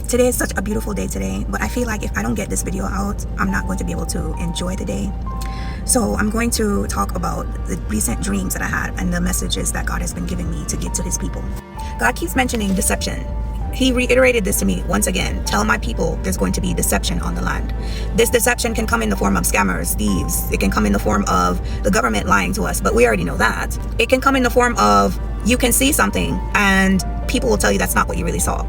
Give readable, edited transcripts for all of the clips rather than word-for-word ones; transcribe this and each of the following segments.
Today is such a beautiful day today, but I feel like if I don't get this video out, I'm not going to be able to enjoy the day. So I'm going to talk about the recent dreams that I had and the messages that God has been giving me to give to his people. God keeps mentioning deception. He reiterated this to me once again. Tell my people there's going to be deception on the land. This deception can come in the form of scammers, thieves. It can come in the form of the government lying to us, but we already know that. It can come in the form of you can see something and people will tell you that's not what you really saw.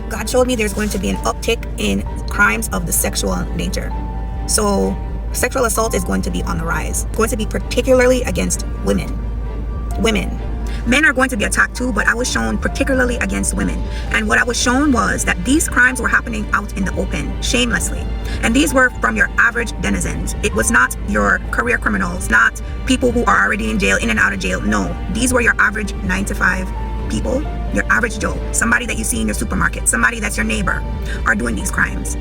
God showed me there's going to be an uptick in crimes of the sexual nature. So sexual assault is going to be on the rise. It's going to be particularly against women. Men are going to be attacked too, but I was shown particularly against women. And what I was shown was that these crimes were happening out in the open, shamelessly. And these were from your average denizens. It was not your career criminals, not people who are already in jail, in and out of jail. No, these were your average 9-to-5 people, your average Joe, somebody that you see in your supermarket, somebody that's your neighbor, are doing these crimes.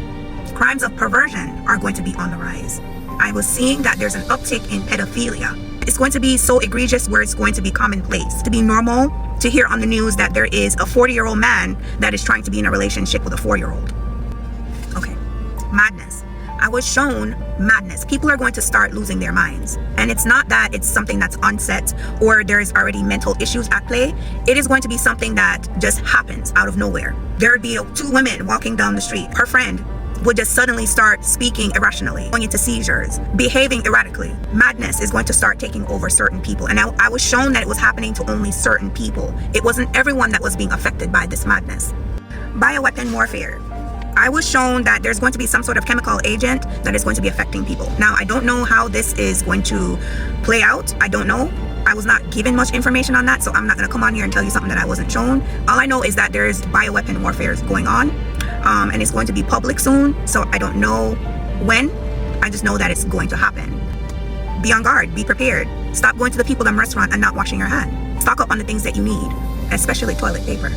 Crimes of perversion are going to be on the rise. I was seeing that there's an uptick in pedophilia. It's going to be so egregious where it's going to be commonplace, to be normal to hear on the news that there is a 40-year-old man that is trying to be in a relationship with a 4-year-old. Okay, madness. I was shown madness. People are going to start losing their minds. And it's not that it's something that's onset or there's already mental issues at play. It is going to be something that just happens out of nowhere. There would be 2 women walking down the street. Her friend would just suddenly start speaking irrationally, going into seizures, behaving erratically. Madness is going to start taking over certain people. And I was shown that it was happening to only certain people. It wasn't everyone that was being affected by this madness. Bioweapon warfare. I was shown that there's going to be some sort of chemical agent that is going to be affecting people. Now, I don't know how this is going to play out. I don't know. I was not given much information on that, so I'm not going to come on here and tell you something that I wasn't shown. All I know is that there's bioweapon warfare going on, and it's going to be public soon, so I don't know when. I just know that it's going to happen. Be on guard. Be prepared. Stop going to the people in the restaurant and not washing your hand. Stock up on the things that you need, especially toilet paper.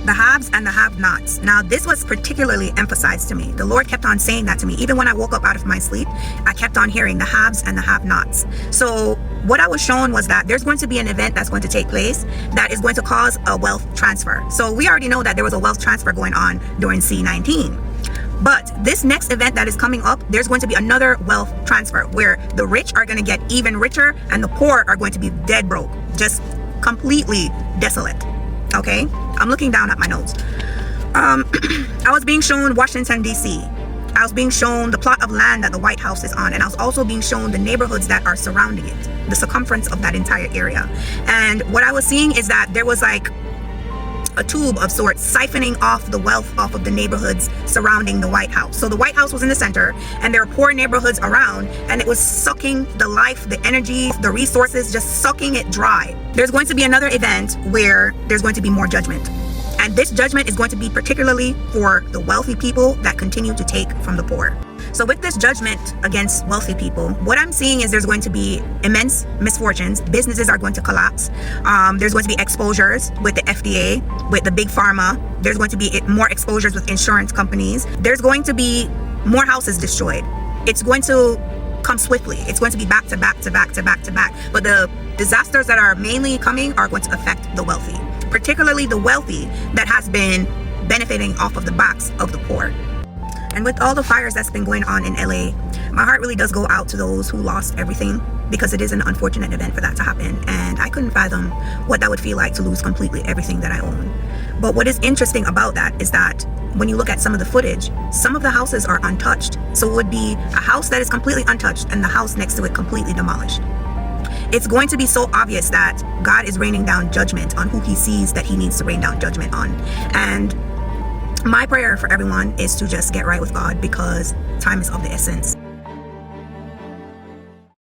The haves and the have-nots. Now, this was particularly emphasized to me. The Lord kept on saying that to me. Even when I woke up out of my sleep, I kept on hearing the haves and the have-nots. So what I was shown was that there's going to be an event that's going to take place that is going to cause a wealth transfer. So we already know that there was a wealth transfer going on during C19. But this next event that is coming up, there's going to be another wealth transfer where the rich are going to get even richer and the poor are going to be dead broke, just completely desolate. Okay, I'm looking down at my notes. I was being shown Washington, D.C. I was being shown the plot of land that the White House is on, and I was also being shown the neighborhoods that are surrounding it, the circumference of that entire area. And what I was seeing is that there was like a tube of sorts siphoning off the wealth off of the neighborhoods surrounding the White House. So the White House was in the center and there were poor neighborhoods around, and it was sucking the life, the energy, the resources, just sucking it dry. There's going to be another event where there's going to be more judgment. And this judgment is going to be particularly for the wealthy people that continue to take from the poor. So with this judgment against wealthy people, what I'm seeing is there's going to be immense misfortunes. Businesses are going to collapse. There's going to be exposures with the FDA, with the big pharma. There's going to be more exposures with insurance companies. There's going to be more houses destroyed. It's going to come swiftly. It's going to be back to back to back to back to back. But the disasters that are mainly coming are going to affect the wealthy, particularly the wealthy that has been benefiting off of the backs of the poor. And with all the fires that's been going on in LA, my heart really does go out to those who lost everything, because it is an unfortunate event for that to happen. And I couldn't fathom what that would feel like to lose completely everything that I own. But what is interesting about that is that when you look at some of the footage, some of the houses are untouched. So it would be a house that is completely untouched and the house next to it completely demolished. It's going to be so obvious that God is raining down judgment on who he sees that he needs to rain down judgment on. And my prayer for everyone is to just get right with God, because time is of the essence.